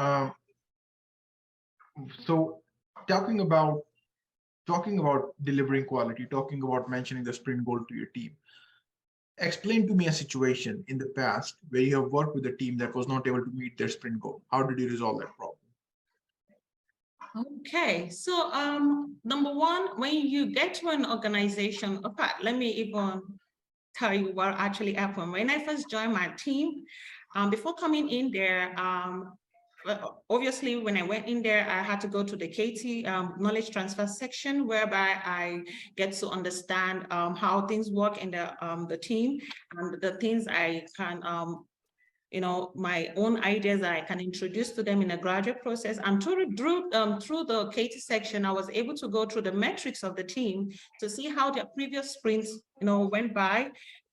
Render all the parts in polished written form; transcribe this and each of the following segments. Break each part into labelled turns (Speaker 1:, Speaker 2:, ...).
Speaker 1: Um, so talking about delivering quality, talking about mentioning the sprint goal to your team. Explain to me a situation in the past where you have worked with a team that was not able to meet their sprint goal. How did you resolve that problem?
Speaker 2: Okay, so number one, when you get to an organization, okay, let me even tell you what actually happened. When I first joined my team, before coming in there, obviously when I went in there, I had to go to the KT knowledge transfer section, whereby I get to understand how things work in the team and the things I can my own ideas that I can introduce to them in a graduate process. And through the KT section, I was able to go through the metrics of the team to see how their previous sprints, went by.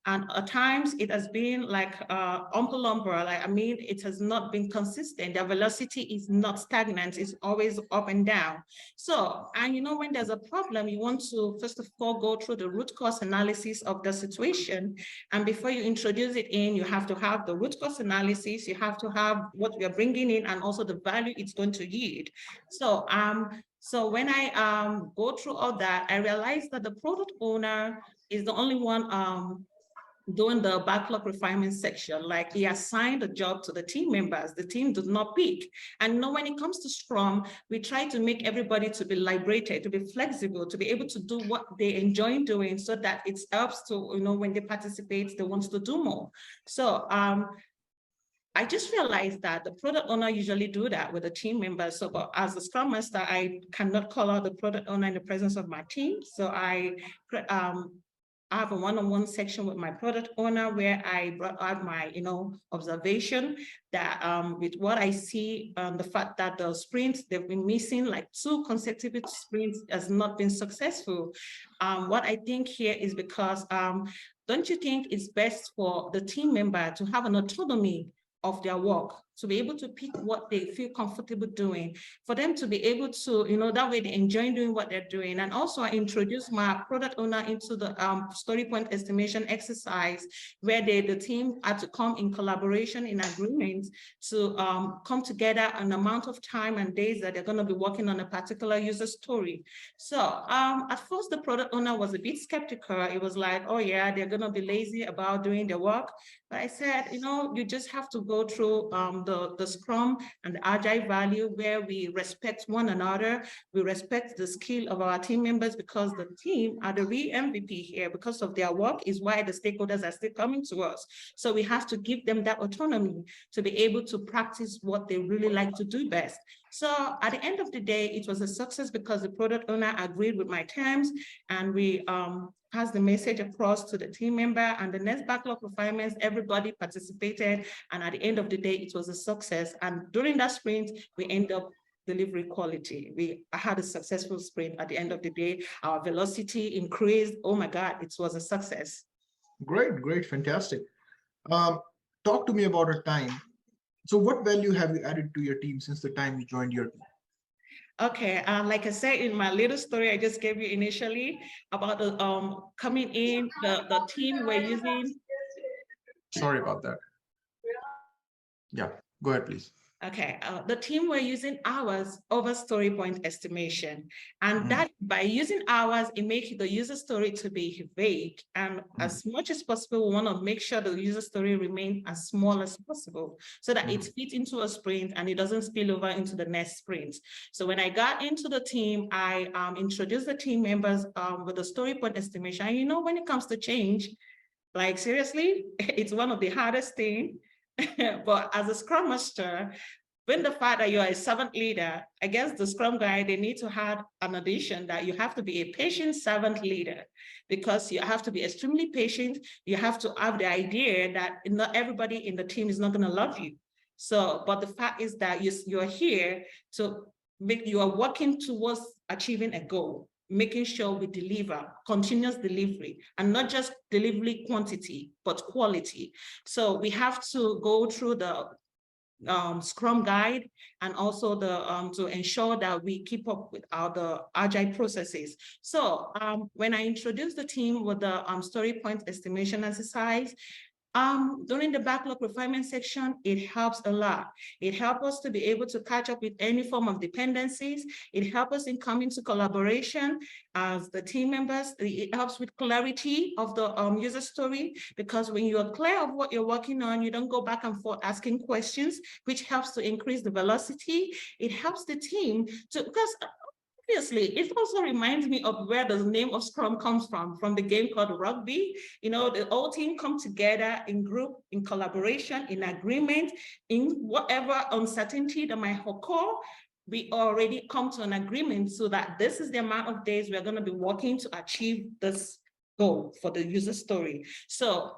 Speaker 2: And at times it has been like umpa-lumpa, it has not been consistent. The velocity is not stagnant, it's always up and down. So, and when there's a problem, you want to first of all go through the root cause analysis of the situation. And before you introduce it in, you have to have the root cause analysis, you have to have what we are bringing in and also the value it's going to yield. So when I go through all that, I realized that the product owner is the only one doing the backlog refinement section. Like, he assigned a job to the team members, the team does not pick. And when it comes to Scrum, we try to make everybody to be liberated, to be flexible, to be able to do what they enjoy doing, so that it helps to, when they participate, they want to do more. So I just realized that the product owner usually do that with the team members. So, but as a Scrum Master, I cannot call out the product owner in the presence of my team. So I have a one-on-one section with my product owner where I brought out my, observation that with what I see, the fact that the sprints, they've been missing like 2 consecutive sprints has not been successful. What I think here is because, don't you think it's best for the team member to have an autonomy of their work, to be able to pick what they feel comfortable doing, for them to be able to, that way they enjoy doing what they're doing. And also I introduced my product owner into the story point estimation exercise, where the team had to come in collaboration, in agreement, to come together an amount of time and days that they're going to be working on a particular user story. So at first the product owner was a bit skeptical. It was like, oh yeah, they're going to be lazy about doing their work. But I said, you just have to go through the Scrum and the Agile value, where we respect one another, we respect the skill of our team members, because the team are the real MVP here. Because of their work is why the stakeholders are still coming to us. So we have to give them that autonomy to be able to practice what they really like to do best. So at the end of the day, it was a success because the product owner agreed with my terms, and we passed the message across to the team member, and the next backlog refinements, everybody participated. And at the end of the day, it was a success. And during that sprint, we end up delivery quality. We had a successful sprint at the end of the day. Our velocity increased. Oh my God, it was a success.
Speaker 1: Great, fantastic. Talk to me about a time. So what value have you added to your team since the time you joined your team?
Speaker 2: Okay, like I said in my little story I just gave you initially about the coming in, the team we're using.
Speaker 1: Sorry about that. Yeah, go ahead, please.
Speaker 2: Okay, the team we're using hours over story point estimation, and that by using hours, it makes the user story to be vague, and as much as possible, we want to make sure the user story remains as small as possible, so that it fits into a sprint and it doesn't spill over into the next sprint. So when I got into the team, I introduced the team members with the story point estimation. And when it comes to change, like seriously, it's one of the hardest things. But as a Scrum Master, when the fact that you're a servant leader, I guess the Scrum guy, they need to have an addition that you have to be a patient servant leader, because you have to be extremely patient. You have to have the idea that not everybody in the team is not going to love you. So, but the fact is that you're here to you are working towards achieving a goal, making sure we deliver, continuous delivery, and not just delivery quantity, but quality. So we have to go through the Scrum guide, and also the to ensure that we keep up with the agile processes. So when I introduced the team with the story point estimation exercise, During the backlog refinement section, it helps a lot. It helps us to be able to catch up with any form of dependencies. It helps us in coming to collaboration as the team members. It helps with clarity of the user story, because when you are clear of what you're working on, you don't go back and forth asking questions, which helps to increase the velocity. It helps the team to, because obviously, it also reminds me of where the name of Scrum comes from the game called rugby. You know, the whole team come together in group, in collaboration, in agreement, in whatever uncertainty that might occur. We already come to an agreement so that this is the amount of days we're going to be working to achieve this goal for the user story. So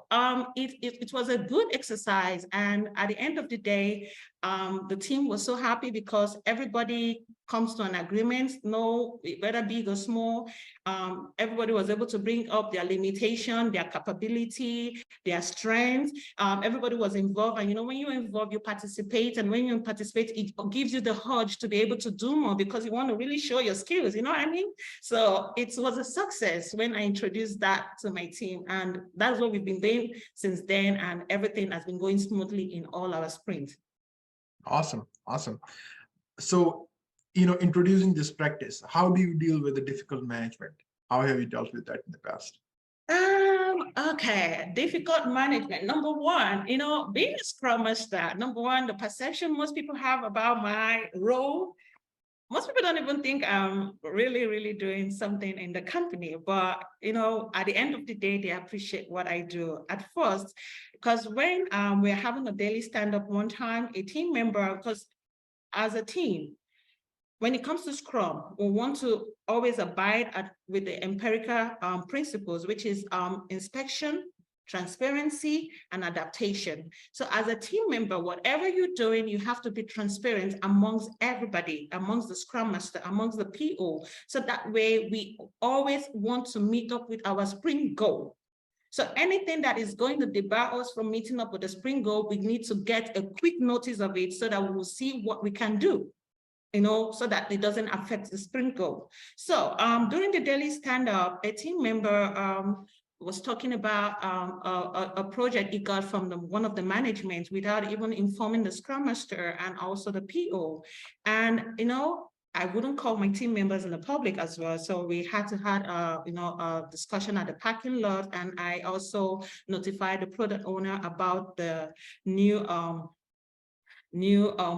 Speaker 2: it was a good exercise. And at the end of the day, the team was so happy because everybody comes to an agreement, no, whether big or small, everybody was able to bring up their limitation, their capability, their strength. Everybody was involved. And you know, when you're involved, you participate. And when you participate, it gives you the urge to be able to do more because you want to really show your skills, you know what I mean? So it was a success when I introduced that to my team. And that's what we've been doing since then. And everything has been going smoothly in all our sprints.
Speaker 1: Awesome. Awesome. So, introducing this practice, how do you deal with the difficult management? How have you dealt with that in the past?
Speaker 2: Okay, difficult management. Number one, being a Scrum Master, number one, the perception most people have about my role, most people don't even think I'm really, really doing something in the company. But, at the end of the day, they appreciate what I do at first. Because when we're having a daily stand-up one time, a team member, because as a team, when it comes to Scrum, we want to always abide with the empirical principles, which is inspection, transparency, and adaptation. So as a team member, whatever you're doing, you have to be transparent amongst everybody, amongst the Scrum Master, amongst the PO. So that way we always want to meet up with our sprint goal. So anything that is going to debar us from meeting up with the sprint goal, we need to get a quick notice of it so that we will see what we can do, so that it doesn't affect the sprint goal. So during the daily stand-up, a team member was talking about a project he got from one of the management without even informing the Scrum Master and also the PO. And, I wouldn't call my team members in the public as well. So we had to have, a discussion at the parking lot. And I also notified the product owner about the new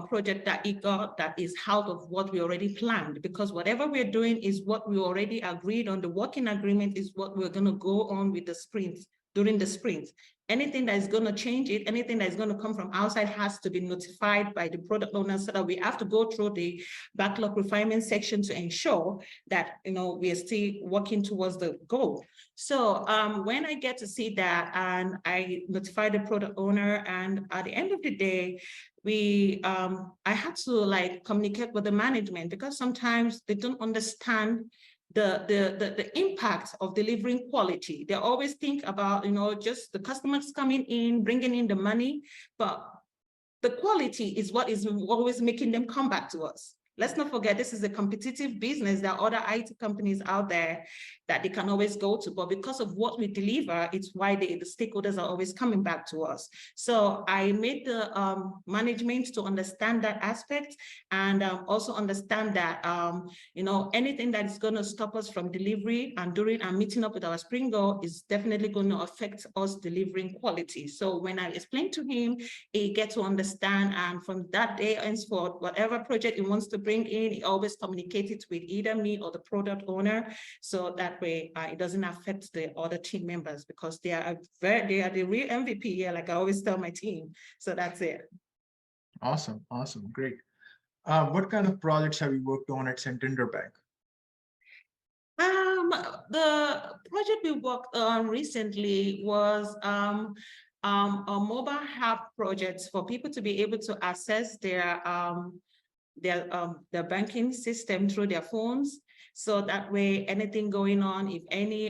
Speaker 2: project that he got that is out of what we already planned, because whatever we're doing is what we already agreed on. The working agreement is what we're going to go on with the sprint, during the sprint. Anything that is going to change it, anything that is going to come from outside has to be notified by the product owner, so that we have to go through the backlog refinement section to ensure that, we are still working towards the goal. So when I get to see that, and I notify the product owner, and at the end of the day, I had to communicate with the management, because sometimes they don't understand the impact of delivering quality. They always think about, just the customers coming in, bringing in the money, but the quality is what is always making them come back to us. Let's not forget, this is a competitive business. There are other IT companies out there that they can always go to, but because of what we deliver, it's why the stakeholders are always coming back to us. So I made the management to understand that aspect, and also understand that, anything that is going to stop us from delivery and during our meeting up with our sprint goal is definitely going to affect us delivering quality. So when I explained to him, he gets to understand, and from that day henceforth, whatever project he wants to bring in, he always communicates it with either me or the product owner, so that way it doesn't affect the other team members, because they are the real MVP here, like I always tell my team. So that's it.
Speaker 1: Awesome, great. What kind of projects have you worked on at Santander Bank?
Speaker 2: The project we worked on recently was a mobile app project for people to be able to access their banking system through their phones. So that way, anything going on, if any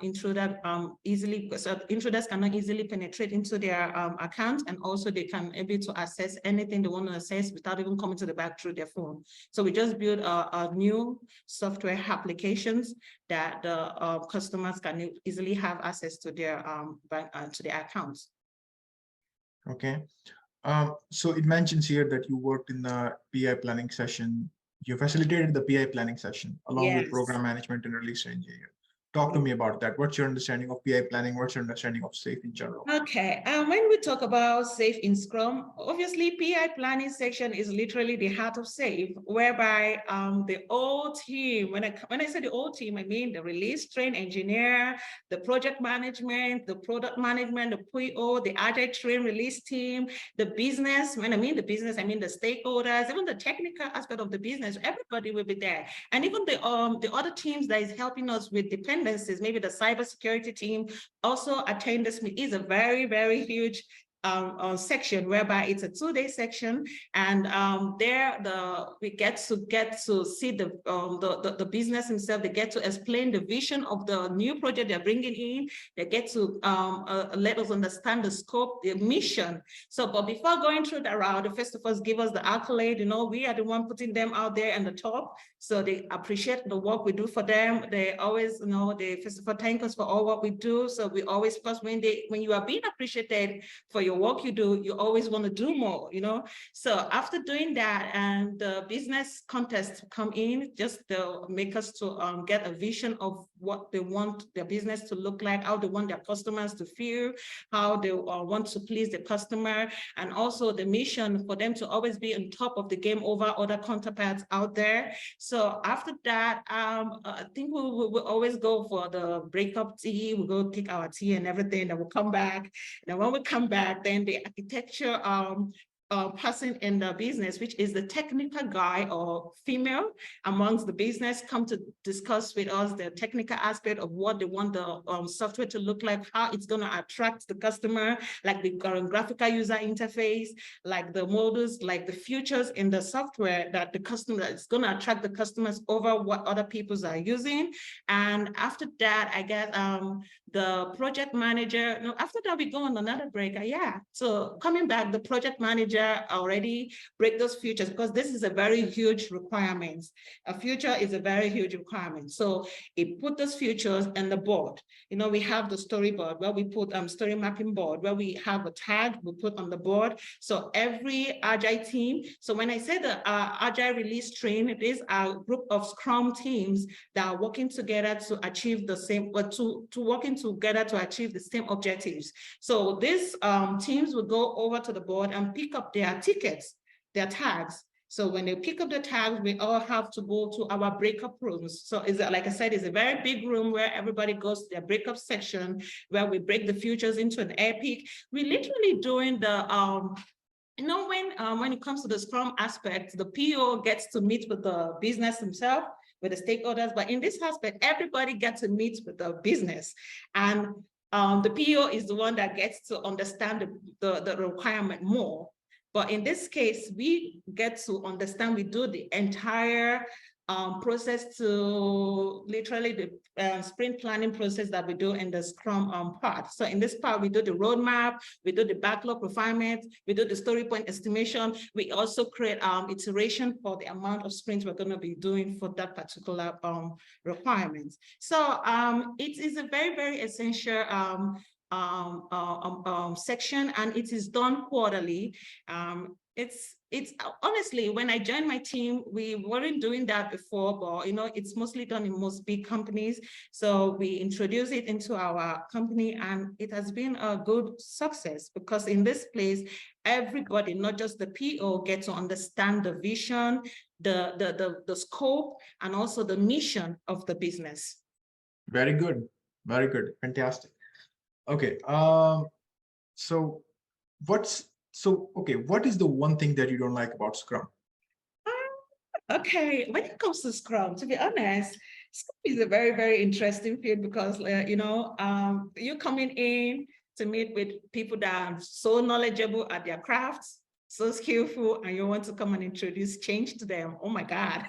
Speaker 2: intruder intruders cannot easily penetrate into their account, and also they can able to access anything they want to access without even coming to the bank through their phone. So we just built a new software applications that the customers can easily have access to their bank to their accounts.
Speaker 1: Okay. So it mentions here that you worked in the PI planning session. You facilitated the PI planning session along with
Speaker 2: Yes.
Speaker 1: program management and release engineer. Talk to me about that. What's your understanding of PI planning? What's your understanding of SAFe in general?
Speaker 2: Okay, when we talk about SAFe in Scrum, obviously PI planning section is literally the heart of SAFe, whereby the whole team, when I say the whole team, I mean the release train engineer, the project management, the product management, the PO, the agile train release team, the business. When I mean the business, I mean the stakeholders, even the technical aspect of the business. Everybody will be there, and even the other teams that is helping us with dependencies, maybe the cybersecurity team also attend this meeting. Is a very, very huge section whereby it's a 2-day section, and there we get to see the business himself. They get to explain the vision of the new project they're bringing in. They get to let us understand the scope, the mission. So, but before going through that route, the first of all give us the accolade. You know, we are the one putting them out there in the top, so they appreciate the work we do for them. They always, you know, they first of all thank us for all what we do. So we always, first, when you are being appreciated for your work you do, you always want to do more, you know. So after doing that, and the business contest come in, just to make us to get a vision of what they want their business to look like, how they want their customers to feel, how they want to please the customer, and also the mission for them to always be on top of the game over other counterparts out there. So after that, I think we'll always go for the breakup tea. We'll go take our tea and everything, and we'll come back. And when we come back, then the architecture person in the business, which is the technical guy or female amongst the business, come to discuss with us the technical aspect of what they want the software to look like, how it's going to attract the customer, like the graphical user interface, like the models, like the features in the software that the customer is going to attract the customers over what other peoples are using. And after that, I guess the project manager, no, after that we go on another break. Yeah, so coming back, the project manager already break those features, because this is a very huge requirement. A future is a very huge requirement. So it put those features on the board. You know, we have the storyboard where we put story mapping board, where we have a tag we put on the board. So every agile team, so when I say the agile release train, it is a group of Scrum teams that are working together to achieve the same, or to working together to achieve the same objectives. So these teams will go over to the board and pick up their tickets, their tags. So when they pick up the tags, we all have to go to our breakup rooms. So is it, like I said, it's a very big room where everybody goes to their breakup section, where we break the futures into an epic. We're literally doing the you know, when it comes to the Scrum aspect, the PO gets to meet with the business himself, with the stakeholders, but in this aspect, everybody gets to meet with the business. And the PO is the one that gets to understand the requirement more. But in this case, we get to understand, we do the entire process to literally the sprint planning process that we do in the Scrum part. So in this part, we do the roadmap, we do the backlog refinement, we do the story point estimation. We also create iteration for the amount of sprints we're going to be doing for that particular requirement. So it is a very, very essential section, and it is done quarterly. It's honestly, when I joined my team, we weren't doing that before, but you know, it's mostly done in most big companies. So we introduced it into our company, and it has been a good success, because in this place, everybody, not just the PO, get to understand the vision, the scope, and also the mission of the business.
Speaker 1: Very good. Very good. Fantastic. Okay. So what is the one thing that you don't like about Scrum?
Speaker 2: Okay, when it comes to Scrum, to be honest, Scrum is a very, very interesting field, because you know, you're coming in to meet with people that are so knowledgeable at their crafts, so skillful, and you want to come and introduce change to them. Oh my God,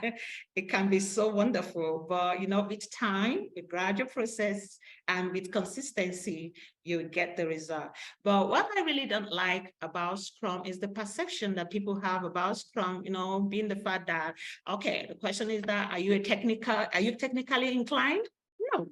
Speaker 2: it can be so wonderful. But you know, with time, with gradual process, and with consistency, you get the result. But what I really don't like about Scrum is the perception that people have about Scrum, you know, being the fact that, okay, the question is that, are you technically inclined? No.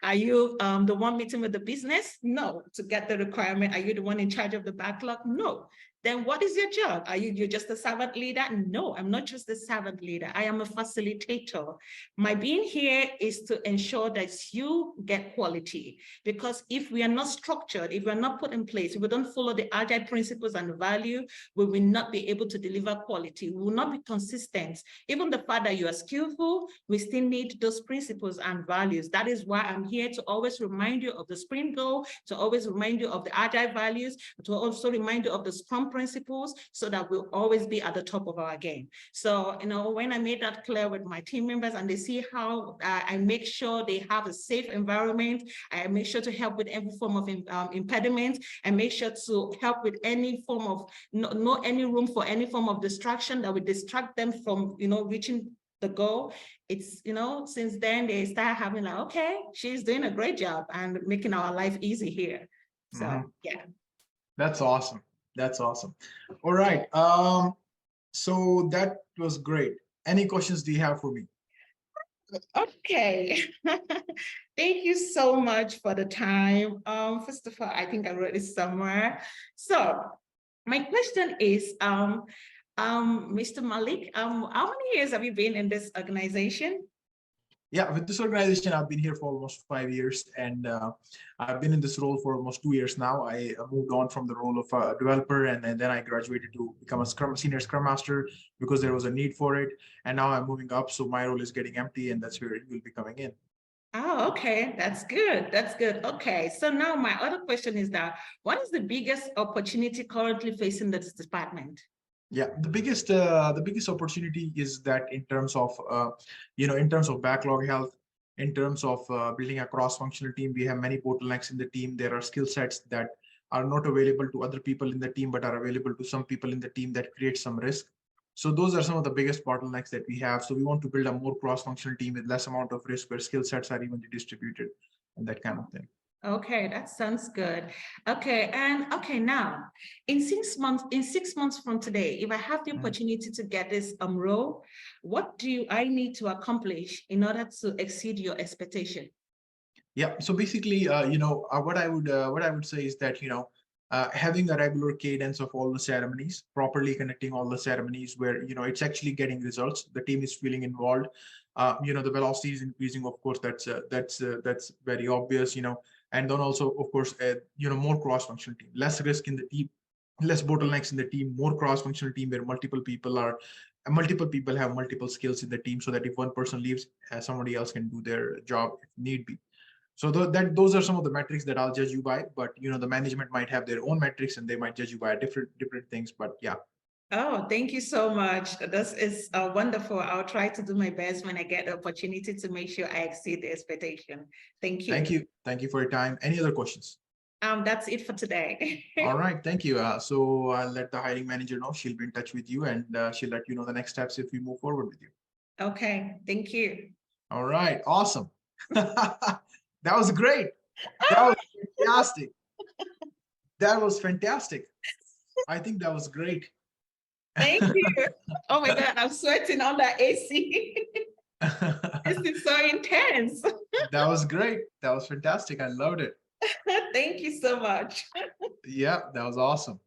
Speaker 2: Are you the one meeting with the business? No. To get the requirement, are you the one in charge of the backlog? No. Then what is your job? Are you're just a servant leader? No, I'm not just a servant leader. I am a facilitator. My being here is to ensure that you get quality, because if we are not structured, if we're not put in place, if we don't follow the agile principles and value, we will not be able to deliver quality. We will not be consistent. Even the fact that you are skillful, we still need those principles and values. That is why I'm here to always remind you of the sprint goal, to always remind you of the agile values, to also remind you of the Scrum principles, so that we'll always be at the top of our game. So, when I made that clear with my team members and they see how I make sure they have a safe environment, I make sure to help with every form of impediment, and make sure to help with any form of, no any room for any form of distraction that would distract them from, reaching the goal. It's, since then they start having like, okay, she's doing a great job and making our life easy here. So, yeah.
Speaker 1: That's awesome. That's awesome. All right. So that was great. Any questions do you have for me?
Speaker 2: Okay. Thank you so much for the time. First of all, I think I wrote it somewhere. So my question is, Mr. Malik, how many years have you been in this organization?
Speaker 1: Yeah, with this organization, I've been here for almost 5 years, and I've been in this role for almost 2 years now. I moved on from the role of a developer, and then I graduated to become a senior Scrum Master because there was a need for it. And now I'm moving up, so my role is getting empty, and that's where it will be coming in.
Speaker 2: Oh, okay. That's good. That's good. Okay. So now my other question is that what is the biggest opportunity currently facing this department?
Speaker 1: Yeah, the biggest opportunity is that in terms of in terms of backlog health, in terms of building a cross-functional team, we have many bottlenecks in the team. There are skill sets that are not available to other people in the team, but are available to some people in the team, that creates some risk. So those are some of the biggest bottlenecks that we have. So we want to build a more cross-functional team with less amount of risk, where skill sets are evenly distributed, and that kind of thing.
Speaker 2: Okay, that sounds good. Okay, and okay, now in 6 months from today, if I have the opportunity to get this role, what do I need to accomplish in order to exceed your expectation?
Speaker 1: Yeah. So basically, what I would say is that having a regular cadence of all the ceremonies, properly connecting all the ceremonies, where it's actually getting results. The team is feeling involved. The velocity is increasing. Of course, that's very obvious. And then also, of course, more cross-functional team, less risk in the team, less bottlenecks in the team, more cross-functional team where multiple people have multiple skills in the team, so that if one person leaves, somebody else can do their job if need be. So those are some of the metrics that I'll judge you by, but the management might have their own metrics and they might judge you by different things. But yeah.
Speaker 2: Oh, thank you so much. This is wonderful. I'll try to do my best when I get the opportunity to make sure I exceed the expectation. Thank you.
Speaker 1: Thank you for your time. Any other questions?
Speaker 2: That's it for today.
Speaker 1: All right, thank you. So I'll let the hiring manager know. She'll be in touch with you, and she'll let you know the next steps if we move forward with you.
Speaker 2: Okay, thank you.
Speaker 1: All right, awesome. That was great. That was fantastic. That was fantastic. I think that was great.
Speaker 2: Thank you. Oh my God, I'm sweating on that AC. This is so intense.
Speaker 1: That was great. That was fantastic. I loved it.
Speaker 2: Thank you so much.
Speaker 1: Yeah, that was awesome.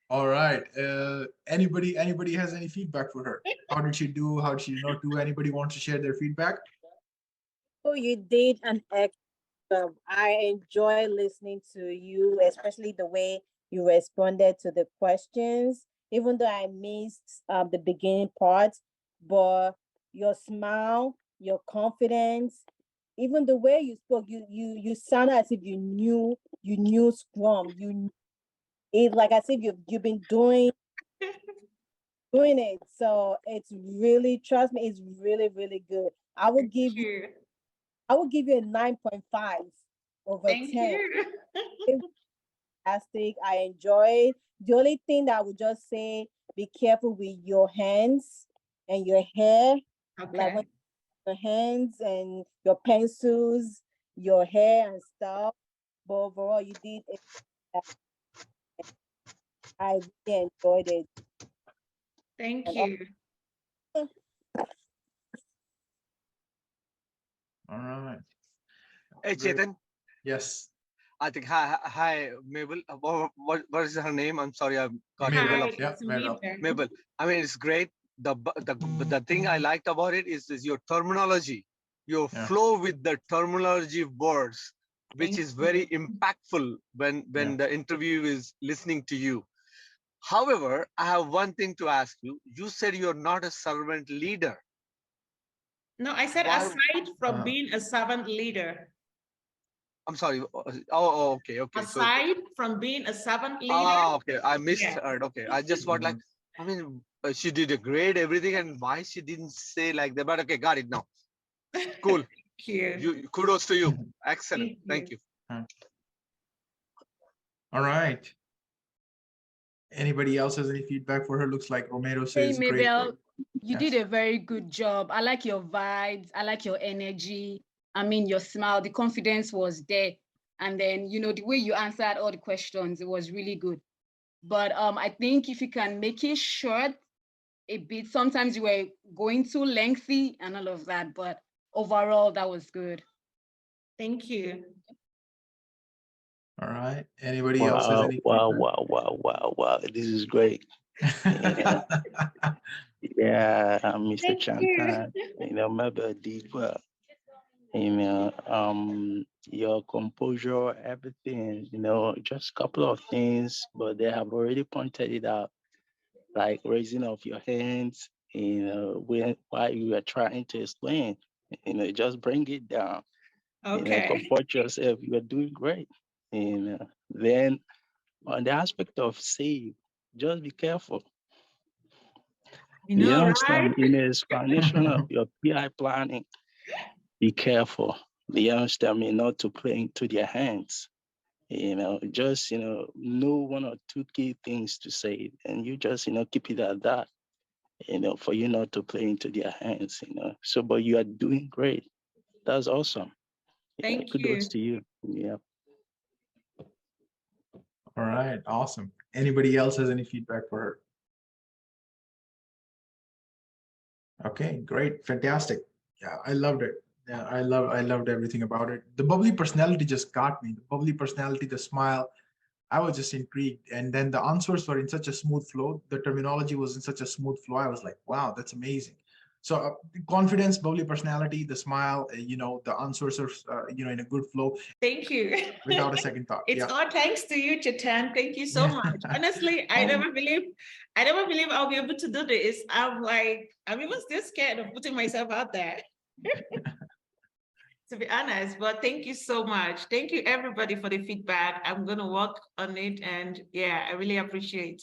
Speaker 1: All right. Anybody has any feedback for her? How did she do? How did she not do? Anybody wants to share their feedback?
Speaker 3: Oh, you did an excellent job. I enjoy listening to you, especially the way you responded to the questions, even though I missed the beginning part, but your smile, your confidence, even the way you spoke, you sounded as if you knew Scrum. It's like as if you've been doing it. So it's really, trust me, it's really, really good. I will give you a 9.5 over
Speaker 2: Thank
Speaker 3: 10.
Speaker 2: you.
Speaker 3: It's fantastic. I enjoy it. The only thing that I would just say, be careful with your hands and your hair. Like when your hands and your pencils, your hair and stuff. But overall, you did it. I really enjoyed it.
Speaker 2: Thank
Speaker 3: And
Speaker 2: you.
Speaker 1: All right.
Speaker 4: Hey,
Speaker 1: Great.
Speaker 4: Chetan.
Speaker 1: Yes.
Speaker 4: I think hi Mabel. What is her name? I'm sorry, I got in the middle
Speaker 1: Mabel.
Speaker 2: Hi,
Speaker 4: of
Speaker 1: Yeah,
Speaker 2: it's
Speaker 1: Mabel.
Speaker 2: Mabel.
Speaker 4: Mabel. I mean, it's great. The thing I liked about it is your terminology, your
Speaker 1: Yeah.
Speaker 4: flow with the terminology words, which
Speaker 2: Thank
Speaker 4: is very
Speaker 2: you.
Speaker 4: impactful when
Speaker 1: Yeah.
Speaker 4: the interview is listening to you. However, I have one thing to ask you. You said you're not a servant leader.
Speaker 2: No, I said
Speaker 4: Why?
Speaker 2: aside from
Speaker 1: Uh,
Speaker 2: being a servant leader,
Speaker 4: I'm sorry. Okay, okay. So,
Speaker 2: aside from being a servant leader,
Speaker 4: okay. I
Speaker 2: yeah.
Speaker 4: misheard. Okay, I just want like.
Speaker 1: mhm.
Speaker 4: I mean, she did a great everything, and why she didn't say like that? But okay, got it now. Cool.
Speaker 2: Thank you.
Speaker 4: You kudos to you. Excellent.
Speaker 2: Thank
Speaker 4: Thank
Speaker 2: you.
Speaker 4: you.
Speaker 1: All right. Anybody else has any feedback for her? Looks like Romero
Speaker 5: Hey,
Speaker 1: says great.
Speaker 5: Mabel, you did
Speaker 1: Yes.
Speaker 5: a very good job. I like your vibes. I like your energy. I mean, your smile, the confidence was there. And then, you know, the way you answered all the questions, it was really good. But I think if you can make it short a bit, sometimes you were going too lengthy and all of that, but overall, that was good.
Speaker 2: Thank you.
Speaker 1: All right. Anybody else has any
Speaker 6: Wow. This is great. Yeah,
Speaker 1: feedback?
Speaker 6: yeah, Mr.
Speaker 2: Thank you.
Speaker 6: Chantan, Mabel did well. Your composure, everything, just a couple of things, but they have already pointed it out, like raising of your hands, while you are trying to explain, just bring it down,
Speaker 2: Okay.
Speaker 6: comport yourself. You are doing great. Then on the aspect of save, just be careful.
Speaker 2: You
Speaker 6: You
Speaker 2: know, right?
Speaker 6: understand? In the explanation of your PI planning, be careful. You understand me? Not to play into their hands. Just know one or two key things to say, and you just keep it at that. For you not to play into their hands. So, but you are doing great. That's awesome. Yeah,
Speaker 2: Thank
Speaker 6: kudos
Speaker 2: you.
Speaker 6: to you. Yeah.
Speaker 1: All right. Awesome. Anybody else has any feedback for her? Okay, great. Fantastic. Yeah, I loved it. Yeah, I loved everything about it. The bubbly personality just got me. The bubbly personality, the smile. I was just intrigued. And then the answers were in such a smooth flow. The terminology was in such a smooth flow. I was like, wow, that's amazing. So confidence, bubbly personality, the smile, the answers are, in a good flow
Speaker 2: Thank you.
Speaker 1: without a second thought.
Speaker 2: It's
Speaker 1: Yeah.
Speaker 2: all thanks to you, Chetan. Thank you so
Speaker 1: Yeah.
Speaker 2: much. Honestly, I never believe I'll be able to do this. I'm even still scared of putting myself out there. To be honest, but thank you so much. Thank you everybody for the feedback. I'm gonna work on it, and yeah, I really appreciate.